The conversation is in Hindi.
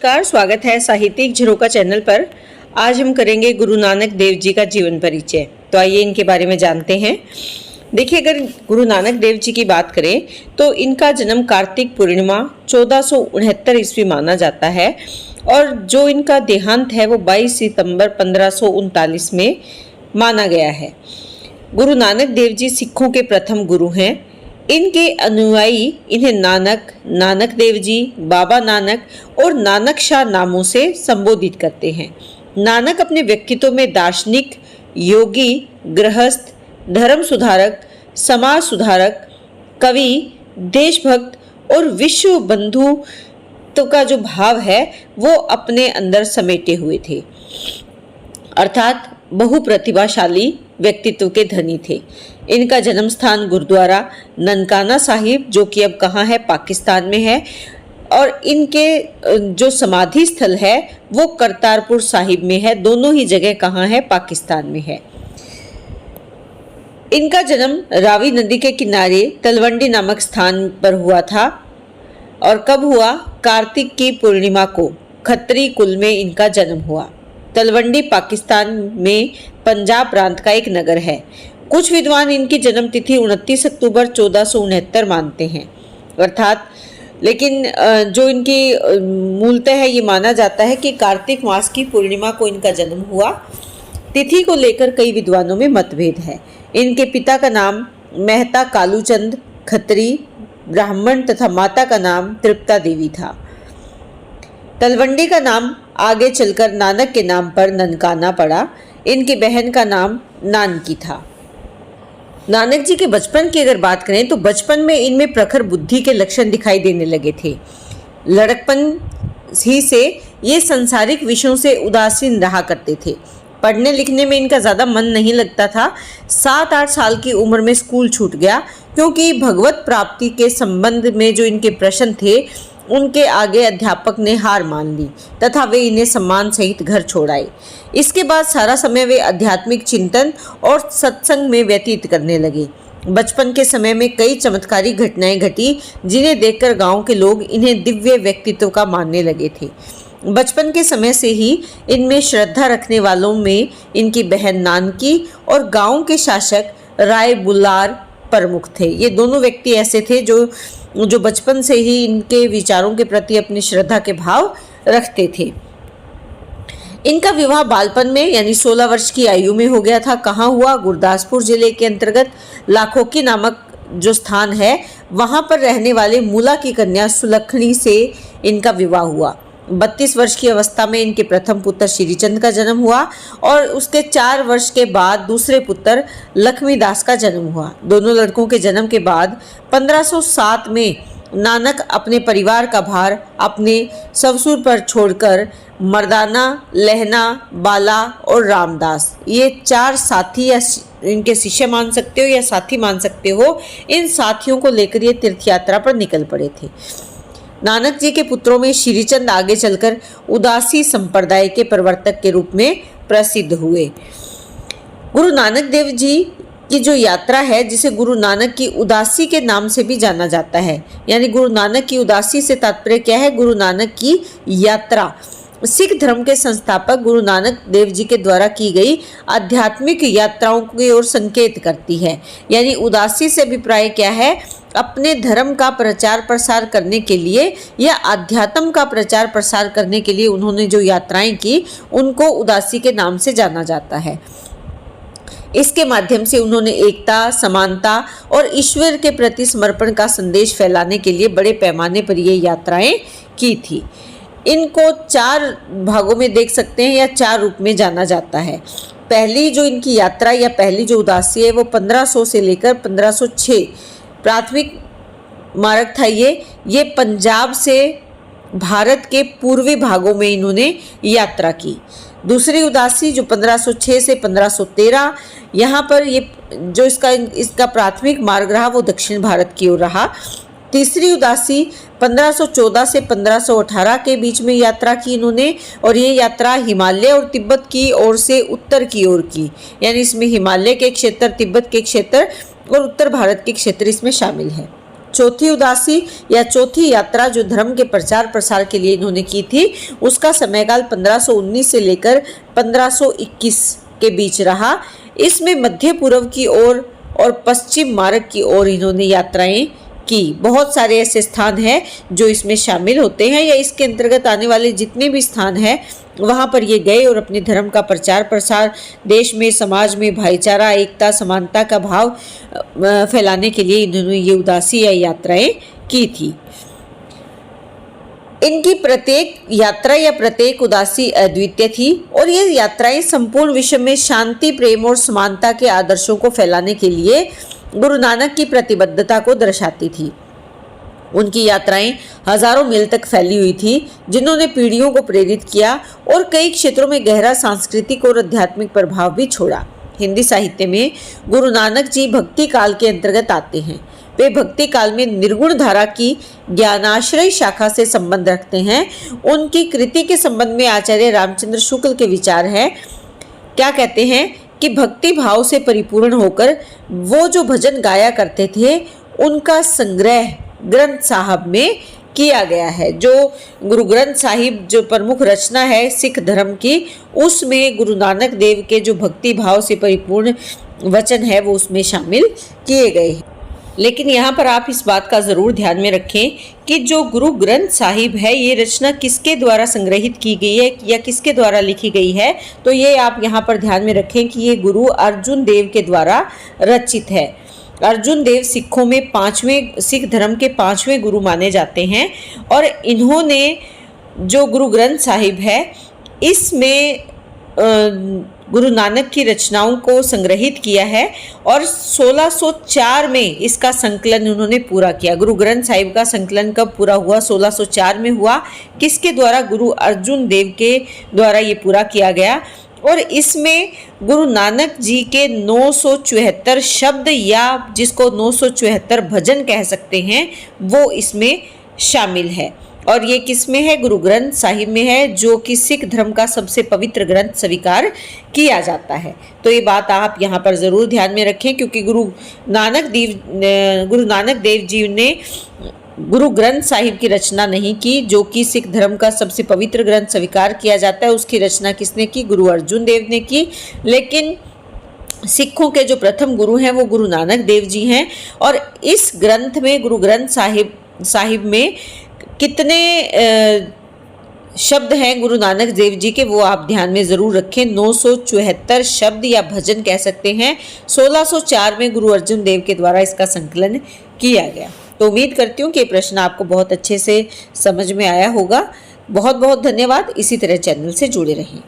नमस्कार, स्वागत है साहित्यिक झरोखा चैनल पर। आज हम करेंगे गुरु नानक देव जी का जीवन परिचय। तो आइए इनके बारे में जानते हैं। देखिए, अगर गुरु नानक देव जी की बात करें तो इनका जन्म कार्तिक पूर्णिमा 1469 ईस्वी माना जाता है और जो इनका देहांत है वो 22 सितंबर 1539 में माना गया है। गुरु नानक देव जी सिखों के प्रथम गुरु हैं। इनके अनुयायी इन्हें नानक, नानक देव जी, बाबा नानक और नानक शाह नामों से संबोधित करते हैं। नानक अपने व्यक्तित्व में दार्शनिक, योगी, गृहस्थ, धर्म सुधारक, समाज सुधारक, कवि, देशभक्त और विश्व बंधुत्व का जो भाव है वो अपने अंदर समेटे हुए थे, अर्थात बहुप्रतिभाशाली व्यक्तित्व के धनी थे। इनका जन्म स्थान गुरुद्वारा ननकाना साहिब, जो कि अब कहाँ है, पाकिस्तान में है, और इनके जो समाधि स्थल है वो करतारपुर साहिब में है। दोनों ही जगह कहाँ है, पाकिस्तान में है। इनका जन्म रावी नदी के किनारे तलवंडी नामक स्थान पर हुआ था। और कब हुआ? कार्तिक की पूर्णिमा को खत्री कुल में इनका जन्म हुआ। तलवंडी पाकिस्तान में पंजाब प्रांत का एक नगर है। कुछ विद्वान इनकी जन्म तिथि 29 अक्टूबर 1469 मानते हैं, अर्थात, लेकिन जो इनकी मूलतः है ये माना जाता है कि कार्तिक मास की पूर्णिमा को इनका जन्म हुआ। तिथि को लेकर कई विद्वानों में मतभेद है। इनके पिता का नाम मेहता कालूचंद खत्री ब्राह्मण तथा माता का नाम तृप्ता देवी था। तलवंडी का नाम आगे चलकर नानक के नाम पर ननकाना पड़ा। इनकी बहन का नाम नानकी था। नानक जी के बचपन की अगर बात करें तो बचपन में इनमें प्रखर बुद्धि के लक्षण दिखाई देने लगे थे। लड़कपन ही से ये सांसारिक विषयों से उदासीन रहा करते थे। पढ़ने लिखने में इनका ज़्यादा मन नहीं लगता था। 7-8 साल की उम्र में स्कूल छूट गया, क्योंकि भगवत प्राप्ति के संबंध में जो इनके प्रश्न थे उनके आगे अध्यापक ने हार मान ली तथा वे इन्हें सम्मान सहित घर छोड़ आए। इसके बाद सारा समय वे आध्यात्मिक चिंतन और सत्संग में व्यतीत करने लगे। बचपन के समय में कई चमत्कारी घटनाएं घटी, जिन्हें देखकर गांव के लोग इन्हें दिव्य व्यक्तित्व का मानने लगे थे। बचपन के समय से ही इनमें श्रद्धा रखने वालों में इनकी बहन नानकी और गांव के शासक राय बुलार प्रमुख थे। ये दोनों व्यक्ति ऐसे थे जो बचपन से ही इनके विचारों के प्रति अपनी श्रद्धा के भाव रखते थे। इनका विवाह बालपन में यानी 16 वर्ष की आयु में हो गया था। कहाँ हुआ? गुरदासपुर जिले के अंतर्गत लाखोकी नामक जो स्थान है वहाँ पर रहने वाले मूला की कन्या सुलखनी से इनका विवाह हुआ। 32 वर्ष की अवस्था में इनके प्रथम पुत्र श्रीचंद का जन्म हुआ और उसके 4 वर्ष के बाद दूसरे पुत्र लक्ष्मीदास का जन्म हुआ। दोनों लड़कों के जन्म के बाद 1507 में नानक अपने परिवार का भार अपने ससुर पर छोड़कर मर्दाना, लहना, बाला और रामदास, ये 4 साथी या इनके शिष्य मान सकते हो या साथी मान सकते हो, इन साथियों को लेकर ये तीर्थ यात्रा पर निकल पड़े थे। नानक जी के पुत्रों में श्रीचंद आगे चलकर उदासी संप्रदाय के प्रवर्तक के रूप में प्रसिद्ध हुए। गुरु नानक देव जी की जो यात्रा है, जिसे गुरु नानक की उदासी के नाम से भी जाना जाता है, यानी गुरु नानक की उदासी से तात्पर्य क्या है? गुरु नानक की यात्रा सिख धर्म के संस्थापक गुरु नानक देव जी के द्वारा की गई आध्यात्मिक यात्राओं की ओर संकेत करती है। यानी उदासी से अभिप्राय क्या है? अपने धर्म का प्रचार प्रसार करने के लिए या अध्यात्म का प्रचार प्रसार करने के लिए उन्होंने जो यात्राएं की उनको उदासी के नाम से जाना जाता है। इसके माध्यम से उन्होंने एकता, समानता और ईश्वर के प्रति समर्पण का संदेश फैलाने के लिए बड़े पैमाने पर ये यात्राएं की थी। इनको 4 भागों में देख सकते हैं या 4 रूप में जाना जाता है। पहली जो इनकी यात्रा या पहली जो उदासी है वो 1500 से लेकर 1506 प्राथमिक मार्ग था। ये पंजाब से भारत के पूर्वी भागों में इन्होंने यात्रा की। दूसरी उदासी जो 1506 से 1513, यहाँ पर ये जो इसका प्राथमिक मार्ग रहा वो दक्षिण भारत की ओर रहा। तीसरी उदासी 1514 से 1518 के बीच में यात्रा की इन्होंने, और ये यात्रा हिमालय और तिब्बत की ओर से उत्तर की ओर की, यानी इसमें हिमालय के क्षेत्र, तिब्बत के क्षेत्र और उत्तर भारत के क्षेत्र इसमें शामिल है। चौथी उदासी या चौथी यात्रा जो धर्म के प्रचार प्रसार के लिए इन्होंने की थी, उसका समयकाल 1519 से लेकर 1521 के बीच रहा। इसमें मध्य पूर्व की ओर और पश्चिम मार्ग की ओर इन्होंने यात्राएं की। बहुत सारे ऐसे स्थान हैं जो इसमें शामिल होते हैं या इसके अंतर्गत आने वाले जितने भी स्थान हैं वहाँ पर ये गए और अपने धर्म का प्रचार प्रसार, देश में समाज में भाईचारा, एकता, समानता का भाव फैलाने के लिए इन्होंने ये उदासी या यात्राएं की थी। इनकी प्रत्येक यात्रा या प्रत्येक उदासी अद्वितीय थी और ये यात्राएं संपूर्ण विश्व में शांति, प्रेम और समानता के आदर्शों को फैलाने के लिए गुरु नानक की प्रतिबद्धता को दर्शाती थी। उनकी यात्राएं हजारों मील तक फैली हुई थी, जिन्होंने पीढ़ियों को प्रेरित किया और कई क्षेत्रों में गहरा सांस्कृतिक और आध्यात्मिक प्रभाव भी छोड़ा। हिंदी साहित्य में गुरु नानक जी भक्ति काल के अंतर्गत आते हैं। वे भक्ति काल में निर्गुण धारा की ज्ञानाश्रय शाखा से संबंध रखते हैं। उनकी कृति के संबंध में आचार्य रामचंद्र शुक्ल के विचार है। क्या कहते हैं कि भक्ति भाव से परिपूर्ण होकर वो जो भजन गाया करते थे उनका संग्रह ग्रंथ साहब में किया गया है। जो गुरु ग्रंथ साहिब जो प्रमुख रचना है सिख धर्म की, उसमें गुरु नानक देव के जो भक्ति भाव से परिपूर्ण वचन है वो उसमें शामिल किए गए हैं। लेकिन यहाँ पर आप इस बात का ज़रूर ध्यान में रखें कि जो गुरु ग्रंथ साहिब है ये रचना किसके द्वारा संग्रहित की गई है या किसके द्वारा लिखी गई है, तो ये आप यहाँ पर ध्यान में रखें कि ये गुरु अर्जुन देव के द्वारा रचित है। अर्जुन देव सिखों में सिख धर्म के 5वें गुरु माने जाते हैं और इन्होंने जो गुरु ग्रंथ साहिब है इसमें गुरु नानक की रचनाओं को संग्रहित किया है और 1604 में इसका संकलन उन्होंने पूरा किया। गुरु ग्रंथ साहिब का संकलन कब पूरा हुआ? 1604 में हुआ। किसके द्वारा? गुरु अर्जुन देव के द्वारा ये पूरा किया गया और इसमें गुरु नानक जी के 974 शब्द या जिसको 974 भजन कह सकते हैं वो इसमें शामिल है। और ये किस में है? गुरु ग्रंथ साहिब में है, जो कि सिख धर्म का सबसे पवित्र ग्रंथ स्वीकार किया जाता है। तो ये बात आप यहाँ पर ज़रूर ध्यान में रखें, क्योंकि गुरु नानक देव जी ने गुरु ग्रंथ साहिब की रचना नहीं की, जो कि सिख धर्म का सबसे पवित्र ग्रंथ स्वीकार किया जाता है। उसकी रचना किसने की? गुरु अर्जुन देव ने की। लेकिन सिखों के जो प्रथम गुरु हैं वो गुरु नानक देव जी हैं। और इस ग्रंथ में, गुरु ग्रंथ साहिब में कितने शब्द हैं गुरु नानक देव जी के, वो आप ध्यान में ज़रूर रखें। 974 शब्द या भजन कह सकते हैं। 1604 में गुरु अर्जुन देव के द्वारा इसका संकलन किया गया। तो उम्मीद करती हूँ कि ये प्रश्न आपको बहुत अच्छे से समझ में आया होगा। बहुत बहुत धन्यवाद। इसी तरह चैनल से जुड़े रहें।